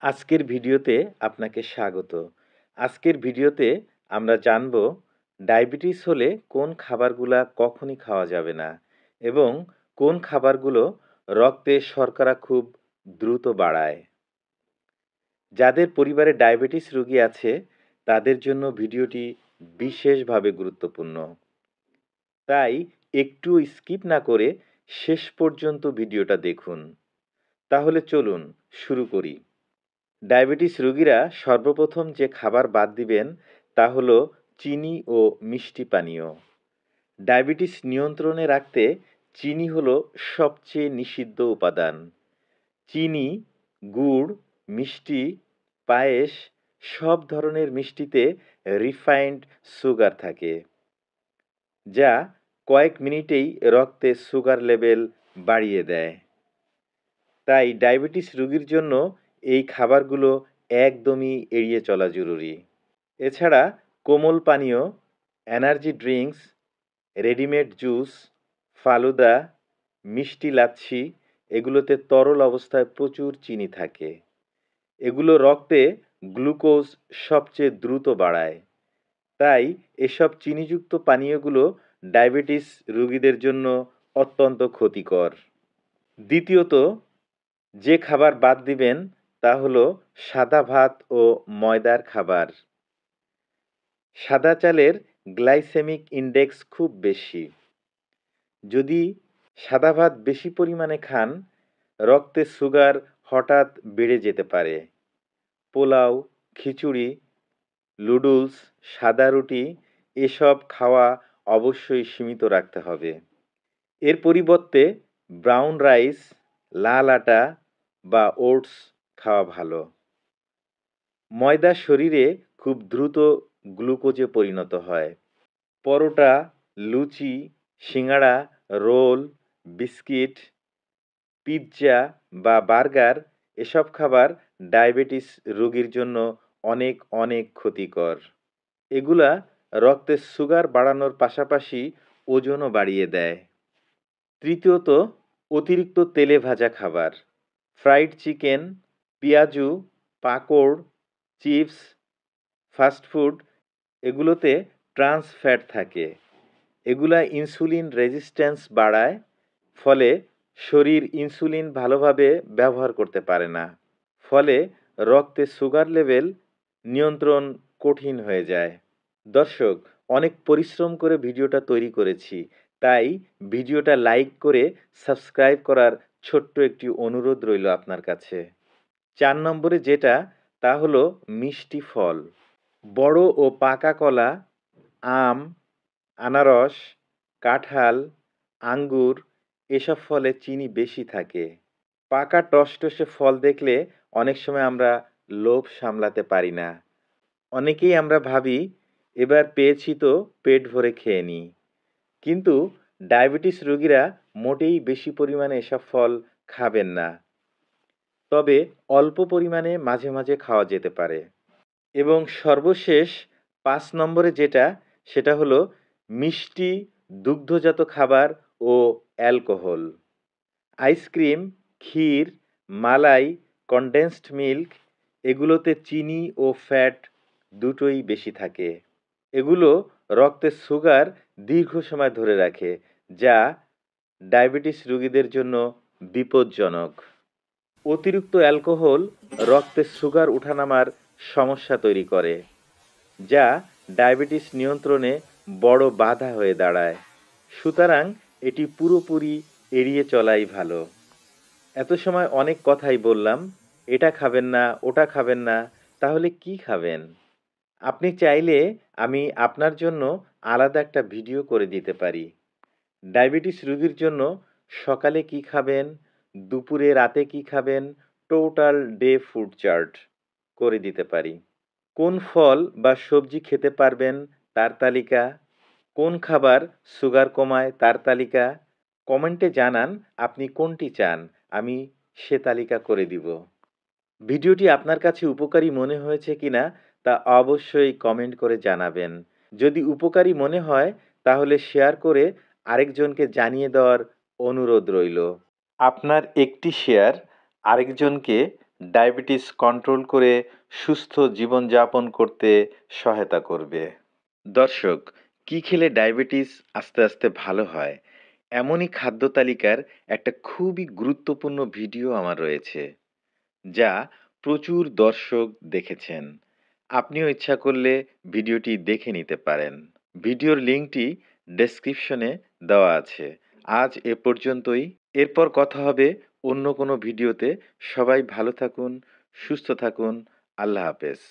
আজকের ভিডিওতে আপনাকে স্বাগত। আজকের ভিডিওতে আমরা জানব ডায়াবেটিস হলে কোন খাবারগুলা কখনই খাওয়া যাবে না এবং কোন খাবারগুলো রক্তে শর্করা খুব দ্রুত বাড়ায়। যাদের পরিবারে ডায়াবেটিস রোগী আছে তাদের জন্য ভিডিওটি বিশেষভাবে গুরুত্বপূর্ণ। তাই একটু স্কিপ না করে শেষ পর্যন্ত ভিডিওটা দেখুন। তাহলে চলুন শুরু করি। ডায়াবেটিস রোগীরা সর্বপ্রথম যে খাবার বাদ দিবেন তা হলো চিনি ও মিষ্টি পানীয়। ডায়াবেটিস নিয়ন্ত্রণে রাখতে চিনি হলো সবচেয়ে নিষিদ্ধ উপাদান। চিনি, গুড়, মিষ্টি, পায়েস সব ধরনের মিষ্টিতে রিফাইন্ড সুগার থাকে, যা কয়েক মিনিটেই রক্তে সুগার লেভেল বাড়িয়ে দেয়। তাই ডায়াবেটিস রোগীর জন্য এই খাবারগুলো একদমই এড়িয়ে চলা জরুরি। এছাড়া কোমল পানীয়, energy drinks, readymade juice, falooda, মিষ্টি লাচ্ছি এগুলোতে তরল অবস্থায় প্রচুর চিনি থাকে। এগুলো রক্তে গ্লুকোজ সবচেয়ে দ্রুত বাড়ায়। তাই এসব চিনিযুক্ত পানীয়গুলো ডায়াবেটিস রোগীদের জন্য অত্যন্ত ক্ষতিকর। দ্বিতীয়ত, যে খাবার বাদ দিবেন তা হলো সাদা ভাত ও ময়দার খাবার। সাদা চালের গ্লাইসেমিক ইনডেক্স খুব বেশি। যদি সাদা ভাত বেশি পরিমাণে খান, রক্তে সুগার হঠাৎ বেড়ে যেতে পারে। পোলাও, খিচুড়ি, নুডলস, সাদা রুটি এসব খাওয়া অবশ্যই সীমিত রাখতে হবে। এর পরিবর্তে ব্রাউন রাইস, লাল আটা বা ওটস খাওয়া ভালো। ময়দা শরীরে খুব দ্রুত গ্লুকোজে পরিণত হয়। পরোটা, লুচি, সিঙ্গাড়া, রোল, বিস্কিট, পিৎজা বা বার্গার এসব খাবার ডায়াবেটিস রোগীর জন্য অনেক অনেক ক্ষতিকর। এগুলা রক্তে সুগার বাড়ানোর পাশাপাশি ওজনও বাড়িয়ে দেয়। তৃতীয়ত, অতিরিক্ত তেলে ভাজা খাবার। ফ্রাইড চিকেন, পেঁয়াজু, পাঁপড়, চিপস, ফাস্টফুড এগুলোতে ট্রান্স ফ্যাট থাকে। এগুলা ইনসুলিন রেজিস্ট্যান্স বাড়ায়, ফলে শরীর ইনসুলিন ভালোভাবে ব্যবহার করতে পারে না। ফলে রক্তে সুগার লেভেল নিয়ন্ত্রণ কঠিন হয়ে যায়। দর্শক, অনেক পরিশ্রম করে ভিডিওটা তৈরি করেছি, তাই ভিডিওটা লাইক করে সাবস্ক্রাইব করার ছোট্ট একটি অনুরোধ রইল আপনার কাছে। 4 নম্বরে যেটা তা হলো মিষ্টি ফল। বড় ও পাকা কলা, আম, আনারস, কাঁঠাল, আঙ্গুর এসব ফলে চিনি বেশি থাকে। পাকা টসটসে ফল দেখলে অনেক সময় আমরা লোভ সামলাতে পারি না। অনেকেই আমরা ভাবি এবার পেয়েছি তো পেট ভরে খেয়ে নিই। কিন্তু ডায়াবেটিস রোগীরা মোটেই বেশি পরিমাণে এসব ফল খাবেন না। তবে অল্প পরিমাণে মাঝে মাঝে খাওয়া যেতে পারে। এবং সর্বশেষ 5 নম্বরে যেটা সেটা হলো মিষ্টি, দুগ্ধজাত খাবার ও অ্যালকোহল। আইসক্রিম, ক্ষীর, মালাই, কনডেন্সড মিল্ক এগুলোতে চিনি ও ফ্যাট দুটোই বেশি থাকে। এগুলো রক্তে সুগার দীর্ঘ সময় ধরে রাখে, যা ডায়াবেটিস রোগীদের জন্য বিপজ্জনক। অতিরিক্ত অ্যালকোহল রক্তে সুগার ওঠানামার সমস্যা তৈরি করে, যা ডায়াবেটিস নিয়ন্ত্রণে বড় বাধা হয়ে দাঁড়ায়। সুতরাং এটি পুরোপুরি এড়িয়ে চলাই ভালো। এত সময় অনেক কথাই বললাম, এটা খাবেন না, ওটা খাবেন না, তাহলে কি খাবেন? আপনি চাইলে আমি আপনার জন্য আলাদা একটা ভিডিও করে দিতে পারি। ডায়াবেটিস রোগীর জন্য সকালে কি খাবেন, দুপুরে রাতে কি খাবেন, টোটাল ডে ফুড চার্ট করে দিতে পারি। কোন ফল বা সবজি খেতে পারবেন তার তালিকা, কোন খাবার সুগার কমায় তার তালিকা। কমেন্টে জানান আপনি কোনটি চান, আমি সে তালিকা করে দিব। ভিডিওটি আপনার কাছে উপকারী মনে হয়েছে কিনা তা অবশ্যই কমেন্ট করে জানাবেন। যদি উপকারী মনে হয় তাহলে শেয়ার করে আরেকজনকে জানিয়ে দেওয়ার অনুরোধ রইল। আপনার একটি শেয়ার আরেকজনকে ডায়াবেটিস কন্ট্রোল করে সুস্থ জীবনযাপন করতে সহায়তা করবে। দর্শক, কি খেলে ডায়াবেটিস আস্তে আস্তে ভালো হয় এমনই খাদ্য তালিকার একটা খুবই গুরুত্বপূর্ণ ভিডিও আমার রয়েছে, যা প্রচুর দর্শক দেখেছেন। আপনিও ইচ্ছা করলে ভিডিওটি দেখে নিতে পারেন। ভিডিওর লিঙ্কটি ডেসক্রিপশনে দেওয়া আছে। আজ এ পর্যন্তই। এরপর কথা হবে অন্য কোনো ভিডিওতে। সবাই ভালো থাকুন, সুস্থ থাকুন। আল্লাহ হাফেজ।